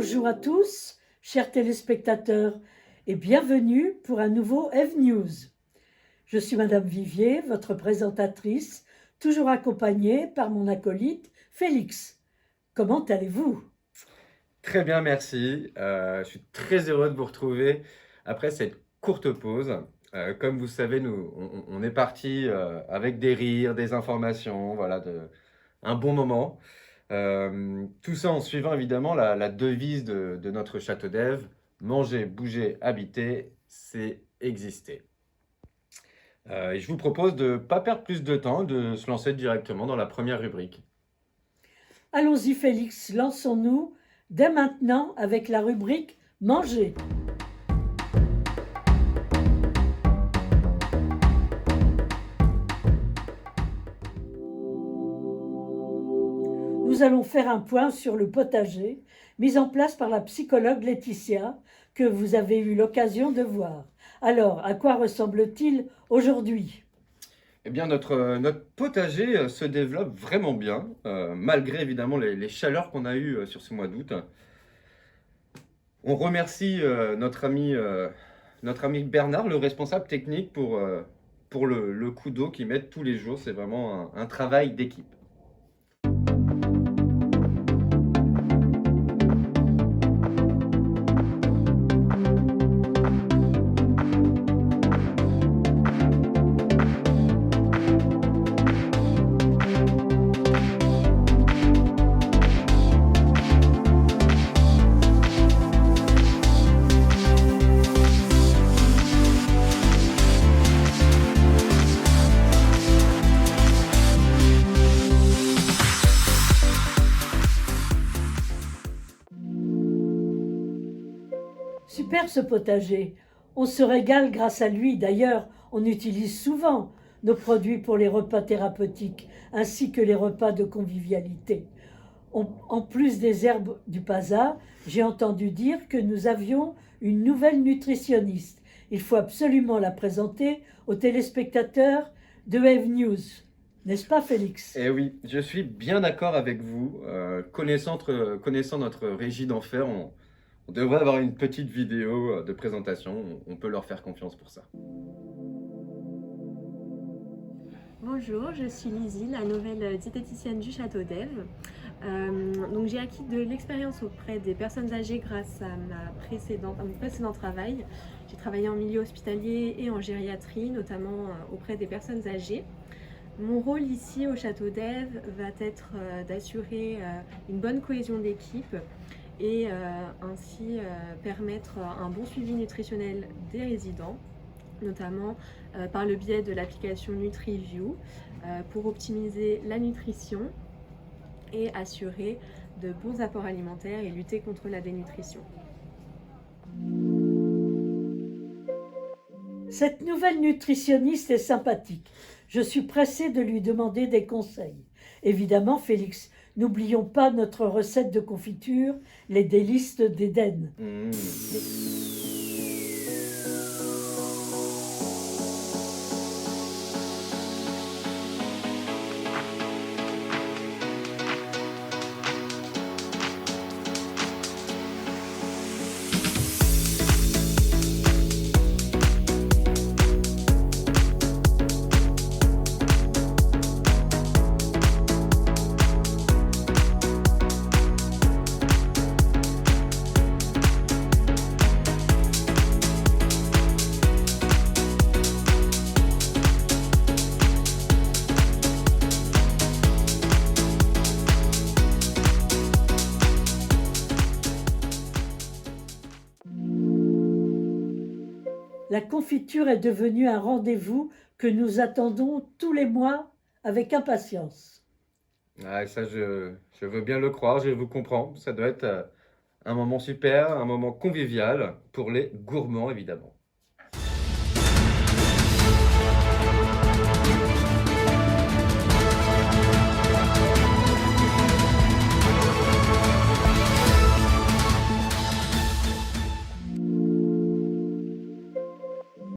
Bonjour à tous, chers téléspectateurs, et bienvenue pour un nouveau Eve News. Je suis Madame Vivier, votre présentatrice, toujours accompagnée par mon acolyte Félix. Comment allez-vous? Très bien, merci. Je suis très heureux de vous retrouver après cette courte pause. Comme vous savez, on est parti avec des rires, des informations, voilà, un bon moment. Tout ça en suivant évidemment la devise de notre château d'Ève: manger, bouger, habiter, c'est exister. Et je vous propose de ne pas perdre plus de temps, de se lancer directement dans la première rubrique. Allons-y Félix, lançons-nous dès maintenant avec la rubrique Manger. Nous allons faire un point sur le potager mis en place par la psychologue Laetitia que vous avez eu l'occasion de voir. Alors, à quoi ressemble-t-il aujourd'hui? Eh bien, notre potager se développe vraiment bien, malgré évidemment les chaleurs qu'on a eues sur ce mois d'août. On remercie notre ami Bernard, le responsable technique, pour le coup d'eau qu'ils mettent tous les jours. C'est vraiment un travail d'équipe. Super ce potager. On se régale grâce à lui. D'ailleurs, on utilise souvent nos produits pour les repas thérapeutiques ainsi que les repas de convivialité. En plus des herbes du PASA, j'ai entendu dire que nous avions une nouvelle nutritionniste. Il faut absolument la présenter aux téléspectateurs de Eve News. N'est-ce pas, Félix? Et oui, je suis bien d'accord avec vous. Connaissant notre régie d'enfer, on devrait avoir une petite vidéo de présentation. On peut leur faire confiance pour ça. Bonjour, je suis Lizzie, la nouvelle diététicienne du Château d'Ève. Donc j'ai acquis de l'expérience auprès des personnes âgées grâce à mon précédent travail. J'ai travaillé en milieu hospitalier et en gériatrie, notamment auprès des personnes âgées. Mon rôle ici au Château d'Ève va être d'assurer une bonne cohésion d'équipe et ainsi permettre un bon suivi nutritionnel des résidents, notamment par le biais de l'application NutriView pour optimiser la nutrition et assurer de bons apports alimentaires et lutter contre la dénutrition. Cette nouvelle nutritionniste est sympathique. Je suis pressée de lui demander des conseils. Évidemment, Félix, n'oublions pas notre recette de confiture, les délices d'Éden. La confiture est devenue un rendez-vous que nous attendons tous les mois avec impatience. Ah, ça, je veux bien le croire, je vous comprends. Ça doit être un moment super, un moment convivial pour les gourmands, évidemment.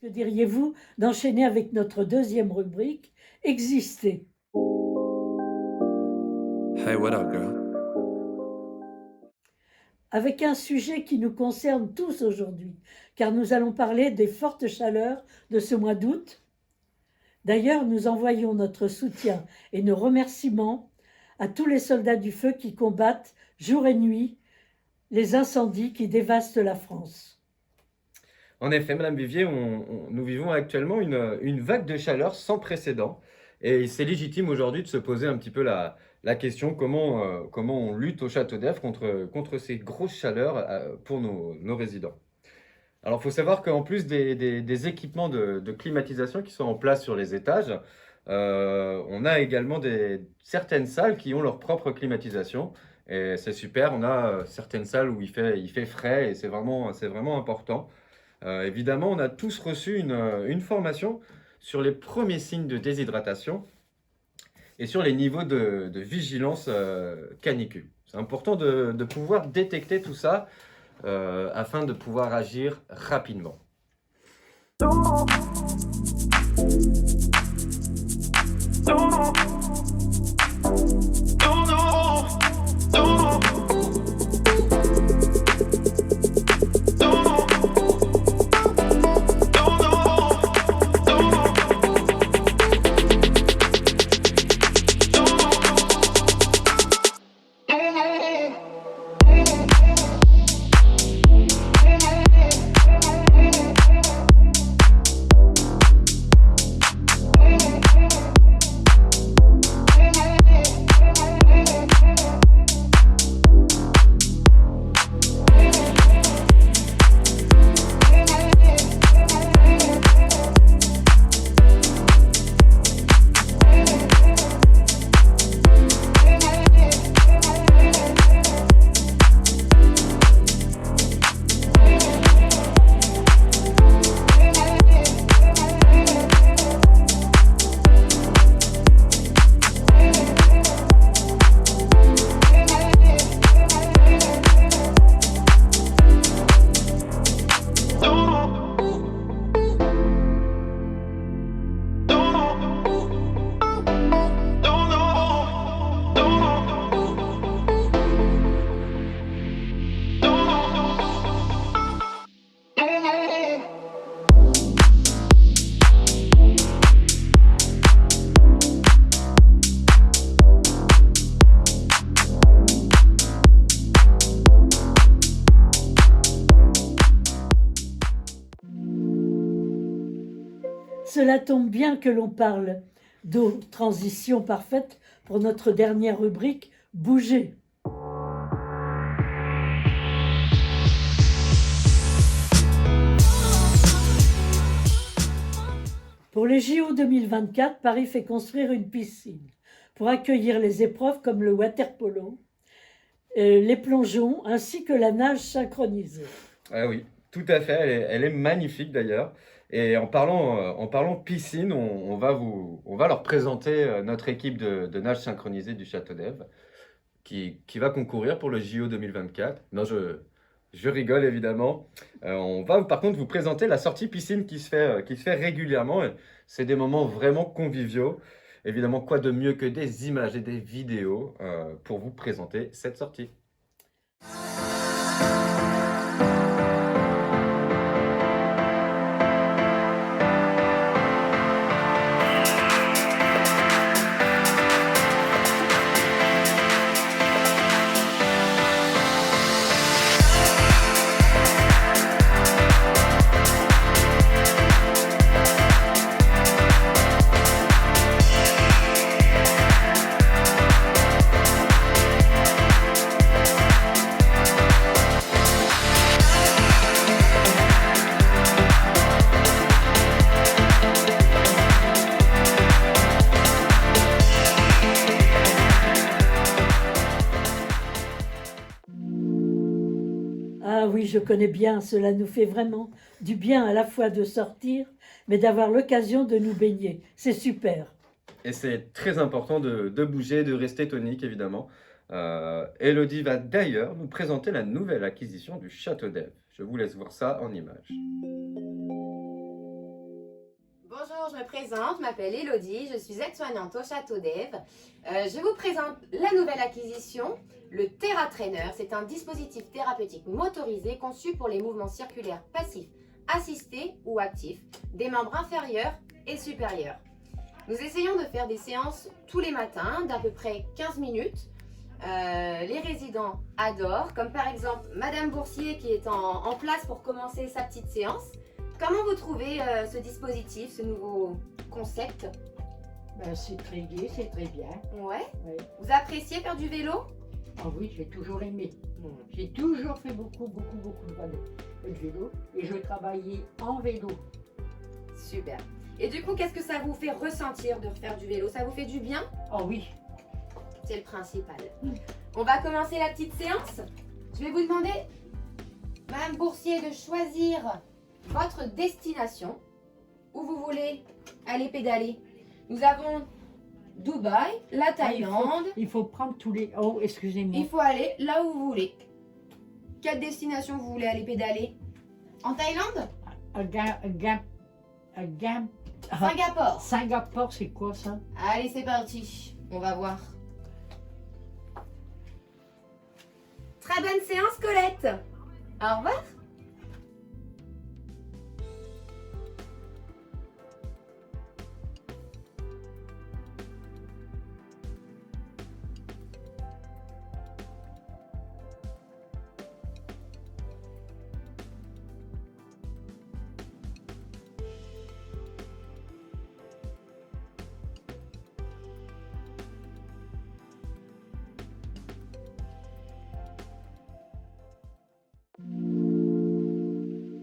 Que diriez-vous d'enchaîner avec notre deuxième rubrique, Exister? Hey, what up, girl? avec un sujet qui nous concerne tous aujourd'hui, car nous allons parler des fortes chaleurs de ce mois d'août. D'ailleurs, nous envoyons notre soutien et nos remerciements à tous les soldats du feu qui combattent jour et nuit les incendies qui dévastent la France. En effet, Madame Vivier, nous vivons actuellement une vague de chaleur sans précédent. Et c'est légitime aujourd'hui de se poser un petit peu la question comment on lutte au Château d'Èvre contre ces grosses chaleurs pour nos résidents. Alors, il faut savoir qu'en plus des équipements de climatisation qui sont en place sur les étages, on a également certaines salles qui ont leur propre climatisation. Et c'est super, on a certaines salles où il fait frais et c'est vraiment important. Évidemment, on a tous reçu une formation sur les premiers signes de déshydratation et sur les niveaux de vigilance canicule. C'est important de pouvoir détecter tout ça afin de pouvoir agir rapidement. Cela tombe bien que l'on parle d'eau, transition parfaite pour notre dernière rubrique, bouger. Pour les JO 2024, Paris fait construire une piscine pour accueillir les épreuves comme le water-polo, les plongeons ainsi que la nage synchronisée. Ah oui, tout à fait, elle est magnifique d'ailleurs. Et en parlant piscine, on va leur présenter notre équipe de nage synchronisée du Château d'Èvre qui va concourir pour le JO 2024. Non, je rigole évidemment. On va par contre vous présenter la sortie piscine qui se fait régulièrement. C'est des moments vraiment conviviaux. Évidemment, quoi de mieux que des images et des vidéos pour vous présenter cette sortie. Ah oui, je connais bien, cela nous fait vraiment du bien à la fois de sortir, mais d'avoir l'occasion de nous baigner. C'est super. Et c'est très important de bouger, de rester tonique évidemment. Elodie va d'ailleurs nous présenter la nouvelle acquisition du Château d'Èvre. Je vous laisse voir ça en images. Bonjour, je me présente, je m'appelle Elodie, je suis aide-soignante au Château d'Ève. Je vous présente la nouvelle acquisition, le TerraTrainer. C'est un dispositif thérapeutique motorisé conçu pour les mouvements circulaires passifs, assistés ou actifs, des membres inférieurs et supérieurs. Nous essayons de faire des séances tous les matins d'à peu près 15 minutes. Les résidents adorent, comme par exemple Madame Boursier qui est en place pour commencer sa petite séance. Comment vous trouvez ce dispositif, ce nouveau concept? C'est très gai, c'est très bien. Ouais. Oui. Vous appréciez faire du vélo? Ah oui, j'ai toujours aimé. J'ai toujours fait beaucoup de vélo et je travaillais en vélo. Super. Et du coup, qu'est-ce que ça vous fait ressentir de faire du vélo? Ça vous fait du bien? Ah oui. C'est le principal. On va commencer la petite séance. Je vais vous demander, Madame Boursier, de choisir votre destination, où vous voulez aller pédaler. Nous avons Dubaï, la Thaïlande. Il faut prendre tous les... Oh, excusez-moi. Il faut aller là où vous voulez. Quelle destination vous voulez aller pédaler? En Thaïlande? Singapour. Singapour, c'est quoi ça? Allez, c'est parti. On va voir. Très bonne séance, Colette. Au revoir.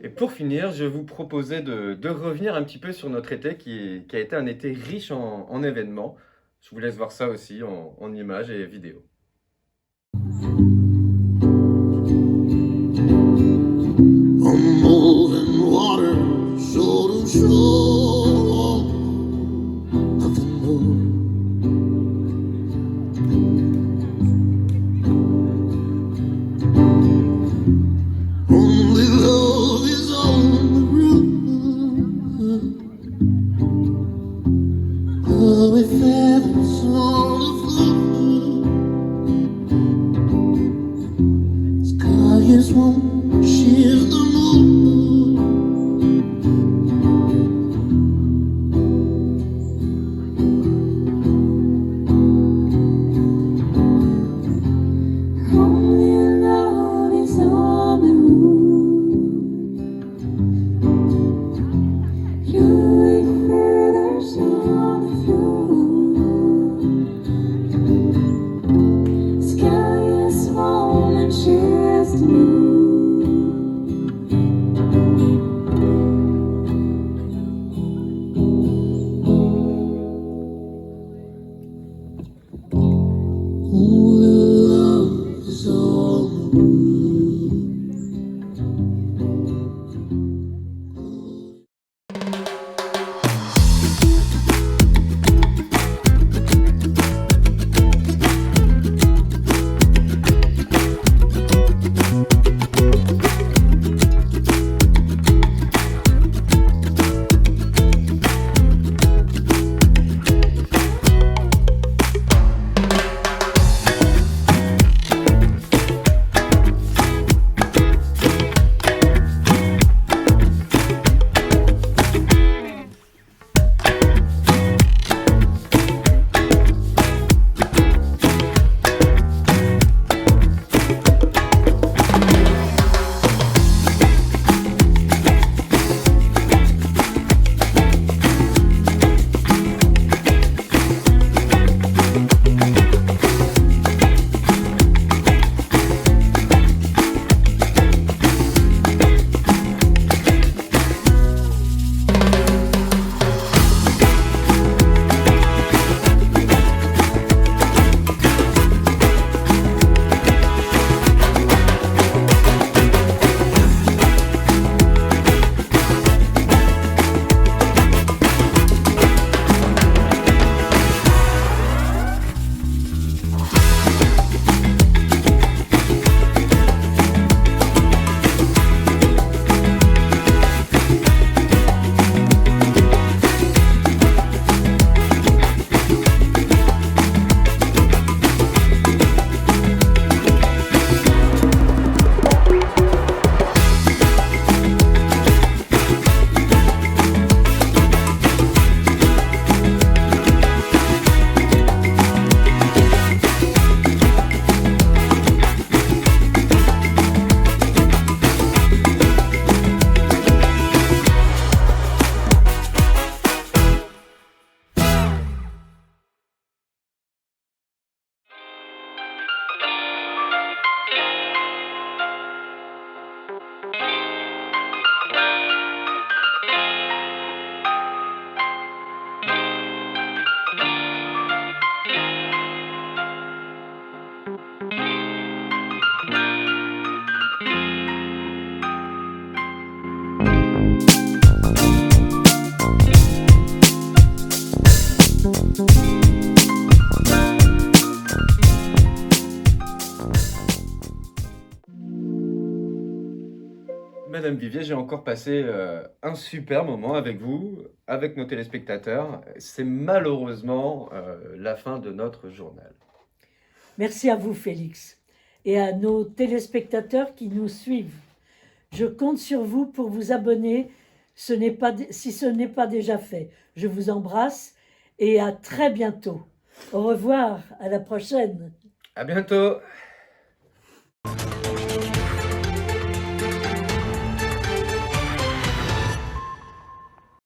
Et pour finir, je vous proposais de revenir un petit peu sur notre été qui a été un été riche en événements. Je vous laisse voir ça aussi en images et vidéos. On moving water, shore to shore, nothing more. Only love is on the roof. Oh, with feathers on the floor. Sky is warm, she's the moon. Only love is on the roof. You like feathers on the floor. Sky is warm and she's the moon. Madame Vivier, j'ai encore passé un super moment avec vous, avec nos téléspectateurs. C'est malheureusement la fin de notre journal. Merci à vous, Félix, et à nos téléspectateurs qui nous suivent. Je compte sur vous pour vous abonner si ce n'est pas déjà fait. Je vous embrasse et à très bientôt. Au revoir, à la prochaine. À bientôt!